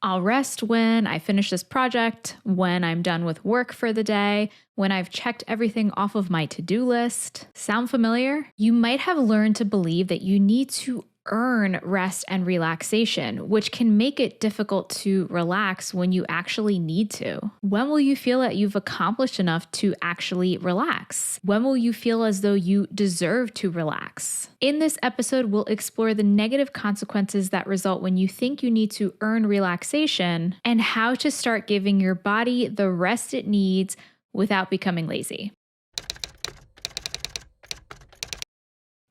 I'll rest when I finish this project, when I'm done with work for the day, when I've checked everything off of my to-do list. Sound familiar? You might have learned to believe that you need to earn rest and relaxation, which can make it difficult to relax when you actually need to. When will you feel that you've accomplished enough to actually relax? When will you feel as though you deserve to relax? In this episode, we'll explore the negative consequences that result when you think you need to earn relaxation and how to start giving your body the rest it needs without becoming lazy.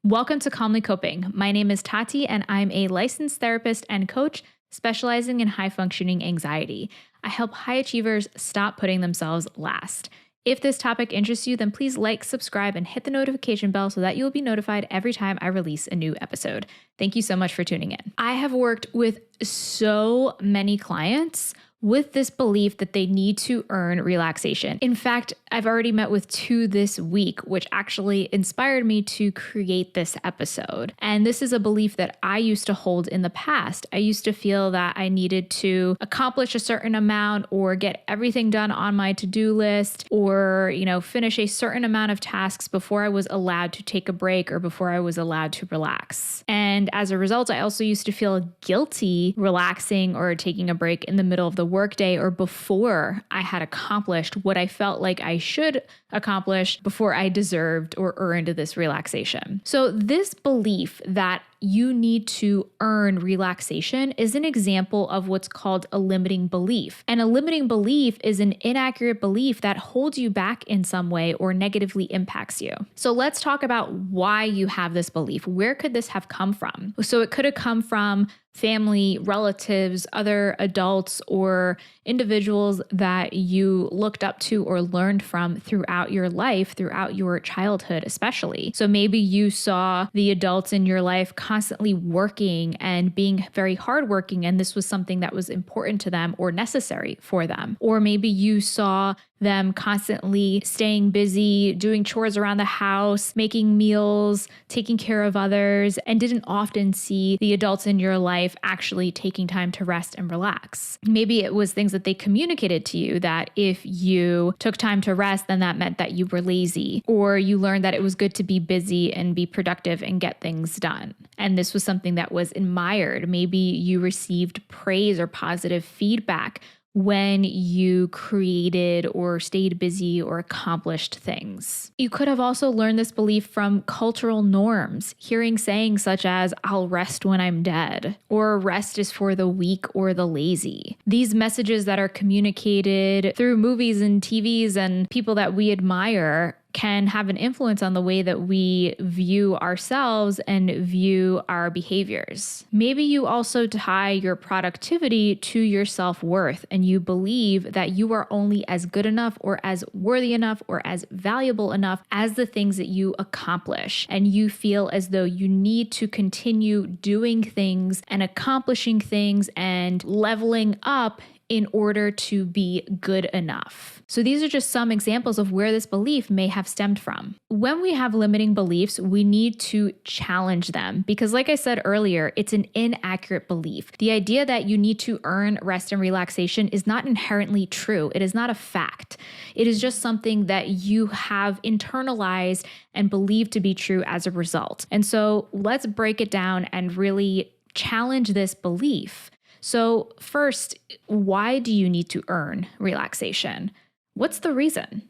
Welcome to Calmly Coping. My name is Tati, and I'm a licensed therapist and coach specializing in high-functioning anxiety. I help high achievers stop putting themselves last. If this topic interests you, then please like, subscribe, and hit the notification bell so that you'll be notified every time I release a new episode. Thank you so much for tuning in. I have worked with so many clients with this belief that they need to earn relaxation. In fact, I've already met with 2 this week, which actually inspired me to create this episode. And this is a belief that I used to hold in the past. I used to feel that I needed to accomplish a certain amount or get everything done on my to-do list or, finish a certain amount of tasks before I was allowed to take a break or before I was allowed to relax. And as a result, I also used to feel guilty relaxing or taking a break in the middle of the workday or before I had accomplished what I felt like I should accomplish before I deserved or earned this relaxation. So this belief that you need to earn relaxation is an example of what's called a limiting belief. And a limiting belief is an inaccurate belief that holds you back in some way or negatively impacts you. So let's talk about why you have this belief. Where could this have come from? So it could have come from family, relatives, other adults, or individuals that you looked up to or learned from throughout your life, throughout your childhood especially. So maybe you saw the adults in your life constantly working and being very hardworking, and this was something that was important to them or necessary for them. Or maybe you saw them constantly staying busy, doing chores around the house, making meals, taking care of others, and didn't often see the adults in your life actually taking time to rest and relax. Maybe it was things that they communicated to you that if you took time to rest, then that meant that you were lazy, or you learned that it was good to be busy and be productive and get things done. And this was something that was admired. Maybe you received praise or positive feedback when you created or stayed busy or accomplished things. You could have also learned this belief from cultural norms, hearing sayings such as, "I'll rest when I'm dead," or "rest is for the weak or the lazy." These messages that are communicated through movies and TVs and people that we admire can have an influence on the way that we view ourselves and view our behaviors. Maybe you also tie your productivity to your self-worth, and you believe that you are only as good enough or as worthy enough or as valuable enough as the things that you accomplish. And you feel as though you need to continue doing things and accomplishing things and leveling up in order to be good enough. So these are just some examples of where this belief may have stemmed from. When we have limiting beliefs, we need to challenge them because, like I said earlier, it's an inaccurate belief. The idea that you need to earn rest and relaxation is not inherently true. It is not a fact. It is just something that you have internalized and believed to be true as a result. And so let's break it down and really challenge this belief. So first, why do you need to earn relaxation? What's the reason?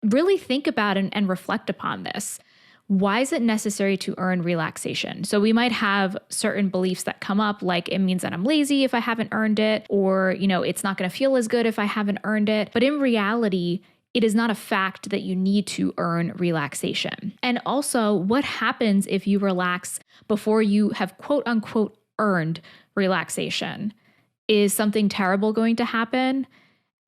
Really think about and reflect upon this. Why is it necessary to earn relaxation? So we might have certain beliefs that come up, like it means that I'm lazy if I haven't earned it, or, it's not going to feel as good if I haven't earned it. But in reality, it is not a fact that you need to earn relaxation. And also, what happens if you relax before you have quote unquote earned relaxation? Is something terrible going to happen?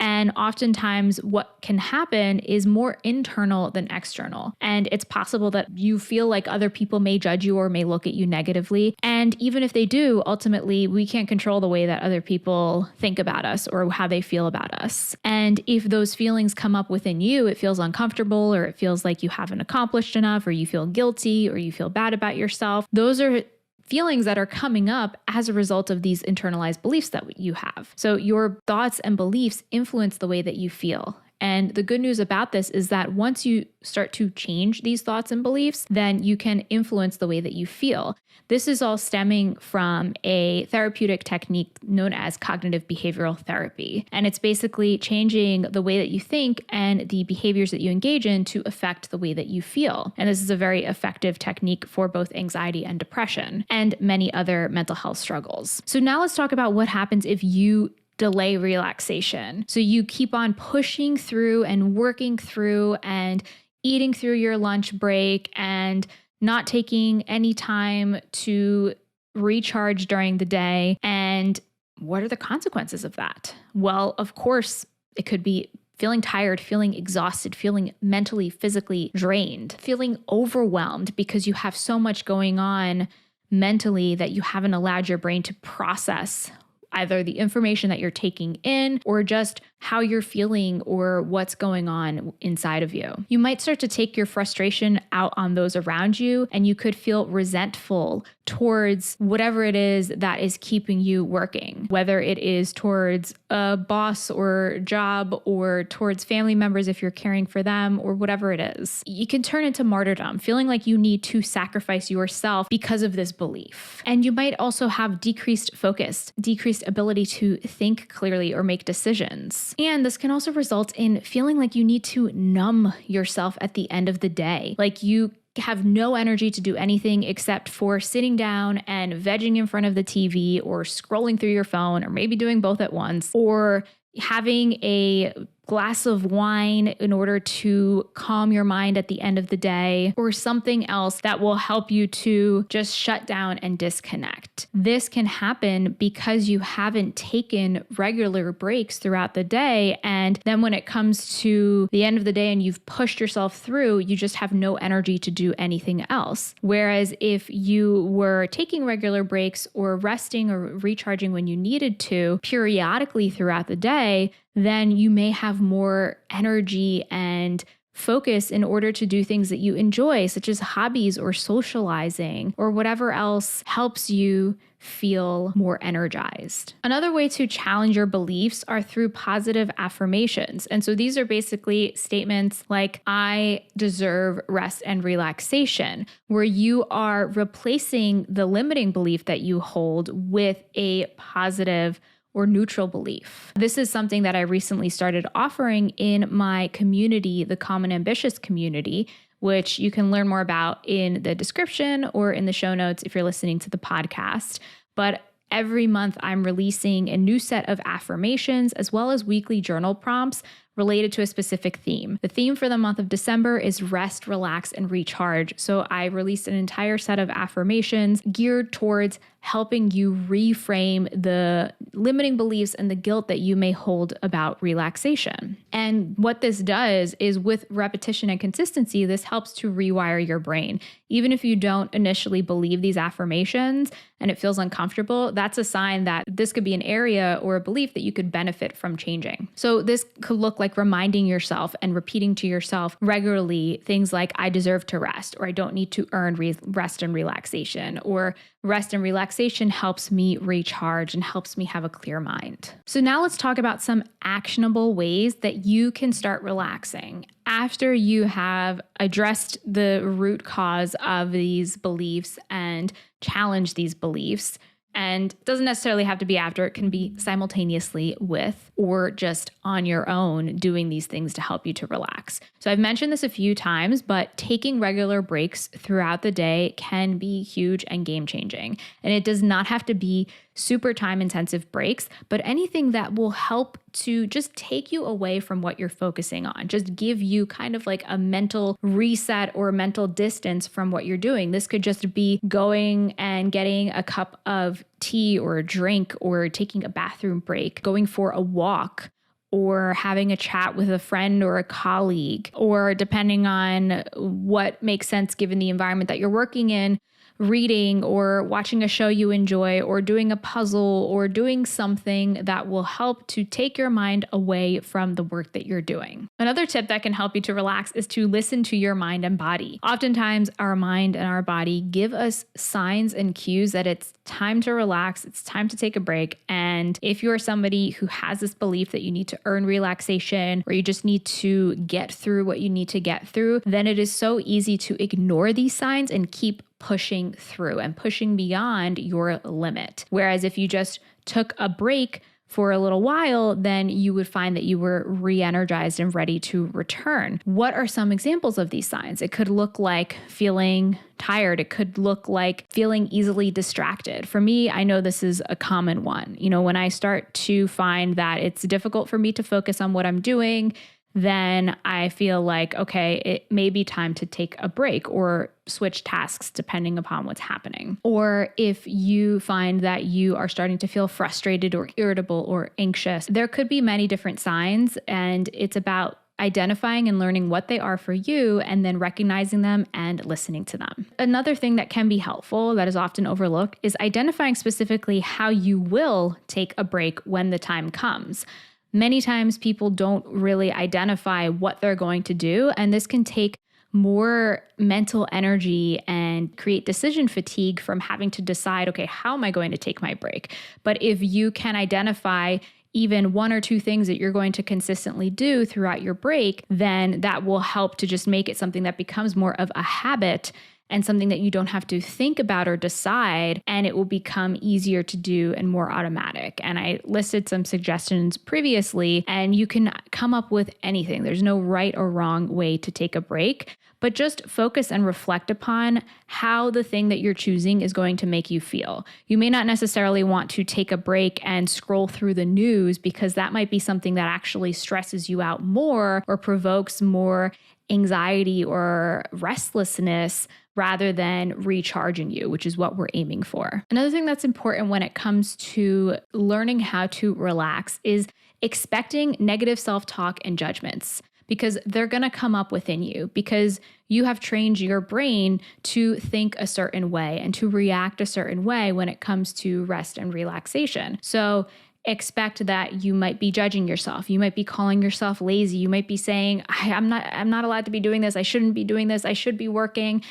And oftentimes what can happen is more internal than external. And it's possible that you feel like other people may judge you or may look at you negatively. And even if they do, ultimately, we can't control the way that other people think about us or how they feel about us. And if those feelings come up within you, it feels uncomfortable, or it feels like you haven't accomplished enough, or you feel guilty, or you feel bad about yourself. Those are feelings that are coming up as a result of these internalized beliefs that you have. So your thoughts and beliefs influence the way that you feel. And the good news about this is that once you start to change these thoughts and beliefs, then you can influence the way that you feel. This is all stemming from a therapeutic technique known as cognitive behavioral therapy. And it's basically changing the way that you think and the behaviors that you engage in to affect the way that you feel. And this is a very effective technique for both anxiety and depression and many other mental health struggles. So now let's talk about what happens if you delay relaxation. So you keep on pushing through and working through and eating through your lunch break and not taking any time to recharge during the day. And what are the consequences of that? Well, of course, it could be feeling tired, feeling exhausted, feeling mentally, physically drained, feeling overwhelmed because you have so much going on mentally that you haven't allowed your brain to process either the information that you're taking in or just how you're feeling or what's going on inside of you. You might start to take your frustration out on those around you, and you could feel resentful towards whatever it is that is keeping you working, whether it is towards a boss or job or towards family members if you're caring for them or whatever it is. You can turn into martyrdom, feeling like you need to sacrifice yourself because of this belief. And you might also have decreased focus, decreased ability to think clearly or make decisions. And this can also result in feeling like you need to numb yourself at the end of the day. Like you have no energy to do anything except for sitting down and vegging in front of the TV or scrolling through your phone or maybe doing both at once or having a glass of wine in order to calm your mind at the end of the day, or something else that will help you to just shut down and disconnect. This can happen because you haven't taken regular breaks throughout the day. And then when it comes to the end of the day and you've pushed yourself through, you just have no energy to do anything else. Whereas if you were taking regular breaks or resting or recharging when you needed to periodically throughout the day, then you may have more energy and focus in order to do things that you enjoy, such as hobbies or socializing or whatever else helps you feel more energized. Another way to challenge your beliefs are through positive affirmations. And so these are basically statements like, I deserve rest and relaxation, where you are replacing the limiting belief that you hold with a positive or neutral belief. This is something that I recently started offering in my community, the Calm and Ambitious community, which you can learn more about in the description or in the show notes if you're listening to the podcast. But every month I'm releasing a new set of affirmations as well as weekly journal prompts related to a specific theme. The theme for the month of December is rest, relax, and recharge. So I released an entire set of affirmations geared towards helping you reframe the limiting beliefs and the guilt that you may hold about relaxation. And what this does is, with repetition and consistency, this helps to rewire your brain. Even if you don't initially believe these affirmations and it feels uncomfortable, that's a sign that this could be an area or a belief that you could benefit from changing. So this could look like reminding yourself and repeating to yourself regularly things like, I deserve to rest, or I don't need to earn rest and relaxation, or rest and relaxation helps me recharge and helps me have a clear mind. So now let's talk about some actionable ways that you can start relaxing after you have addressed the root cause of these beliefs and challenged these beliefs. And it doesn't necessarily have to be after, it can be simultaneously with or just on your own doing these things to help you to relax. So I've mentioned this a few times, but taking regular breaks throughout the day can be huge and game changing. And it does not have to be super time intensive breaks, but anything that will help to just take you away from what you're focusing on, just give you kind of like a mental reset or a mental distance from what you're doing. This could just be going and getting a cup of tea or a drink, or taking a bathroom break, going for a walk, or having a chat with a friend or a colleague, or depending on what makes sense given the environment that you're working in, reading or watching a show you enjoy or doing a puzzle or doing something that will help to take your mind away from the work that you're doing. Another tip that can help you to relax is to listen to your mind and body. Oftentimes, our mind and our body give us signs and cues that it's time to relax, it's time to take a break. And if you're somebody who has this belief that you need to earn relaxation or you just need to get through what you need to get through, then it is so easy to ignore these signs and keep pushing through and pushing beyond your limit. Whereas if you just took a break for a little while, then you would find that you were re-energized and ready to return. What are some examples of these signs? It could look like feeling tired. It could look like feeling easily distracted. For me, I know this is a common one. When I start to find that it's difficult for me to focus on what I'm doing, then I feel like, okay, it may be time to take a break or switch tasks depending upon what's happening. Or if you find that you are starting to feel frustrated or irritable or anxious, there could be many different signs, and it's about identifying and learning what they are for you and then recognizing them and listening to them. Another thing that can be helpful that is often overlooked is identifying specifically how you will take a break when the time comes. Many times people don't really identify what they're going to do, and this can take more mental energy and create decision fatigue from having to decide, okay, how am I going to take my break? But if you can identify even one or two things that you're going to consistently do throughout your break, then that will help to just make it something that becomes more of a habit and something that you don't have to think about or decide, and it will become easier to do and more automatic. And I listed some suggestions previously, and you can come up with anything. There's no right or wrong way to take a break, but just focus and reflect upon how the thing that you're choosing is going to make you feel. You may not necessarily want to take a break and scroll through the news, because that might be something that actually stresses you out more or provokes more anxiety or restlessness rather than recharging you, which is what we're aiming for. Another thing that's important when it comes to learning how to relax is expecting negative self-talk and judgments, because they're going to come up within you because you have trained your brain to think a certain way and to react a certain way when it comes to rest and relaxation. So expect that you might be judging yourself. You might be calling yourself lazy. You might be saying, I'm not allowed to be doing this. I shouldn't be doing this. I should be working.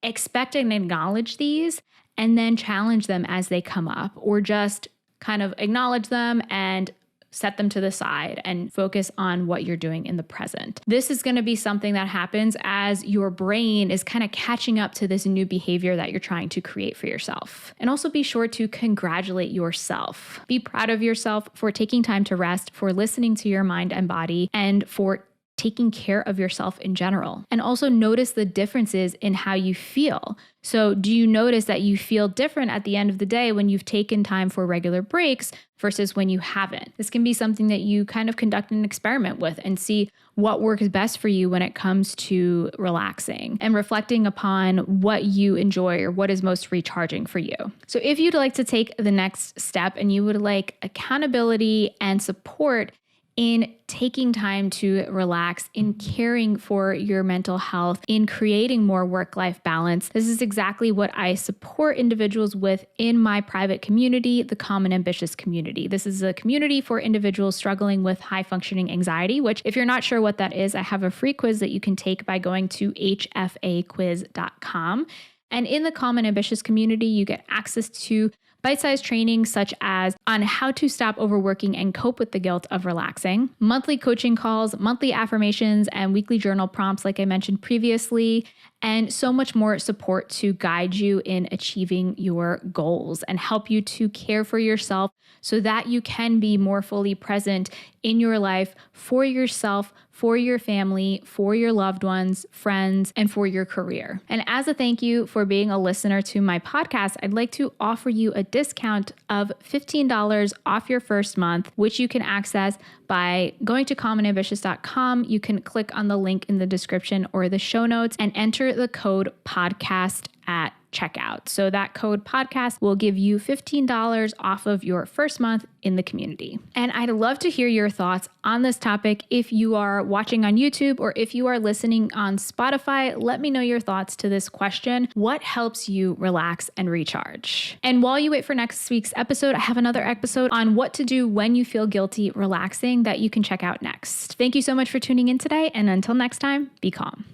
Expect and acknowledge these and then challenge them as they come up, or just kind of acknowledge them and set them to the side and focus on what you're doing in the present. This is going to be something that happens as your brain is kind of catching up to this new behavior that you're trying to create for yourself. And also be sure to congratulate yourself. Be proud of yourself for taking time to rest, for listening to your mind and body, and for taking care of yourself in general. And also notice the differences in how you feel. So do you notice that you feel different at the end of the day when you've taken time for regular breaks versus when you haven't? This can be something that you kind of conduct an experiment with and see what works best for you when it comes to relaxing and reflecting upon what you enjoy or what is most recharging for you. So if you'd like to take the next step and you would like accountability and support in taking time to relax, in caring for your mental health, in creating more work-life balance, this is exactly what I support individuals with in my private community, the Calm and Ambitious community. This is a community for individuals struggling with high-functioning anxiety, which if you're not sure what that is, I have a free quiz that you can take by going to hfaquiz.com. And in the Calm and Ambitious community, you get access to bite-sized training such as on how to stop overworking and cope with the guilt of relaxing, monthly coaching calls, monthly affirmations, and weekly journal prompts like I mentioned previously, and so much more support to guide you in achieving your goals and help you to care for yourself so that you can be more fully present in your life for yourself, for your family, for your loved ones, friends, and for your career. And as a thank you for being a listener to my podcast, I'd like to offer you a discount of $15 off your first month, which you can access by going to calmandambitious.com. You can click on the link in the description or the show notes and enter the code podcast at checkout. So that code podcast will give you $15 off of your first month in the community. And I'd love to hear your thoughts on this topic. If you are watching on YouTube or if you are listening on Spotify, let me know your thoughts to this question. What helps you relax and recharge? And while you wait for next week's episode, I have another episode on what to do when you feel guilty relaxing that you can check out next. Thank you so much for tuning in today. And until next time, be calm.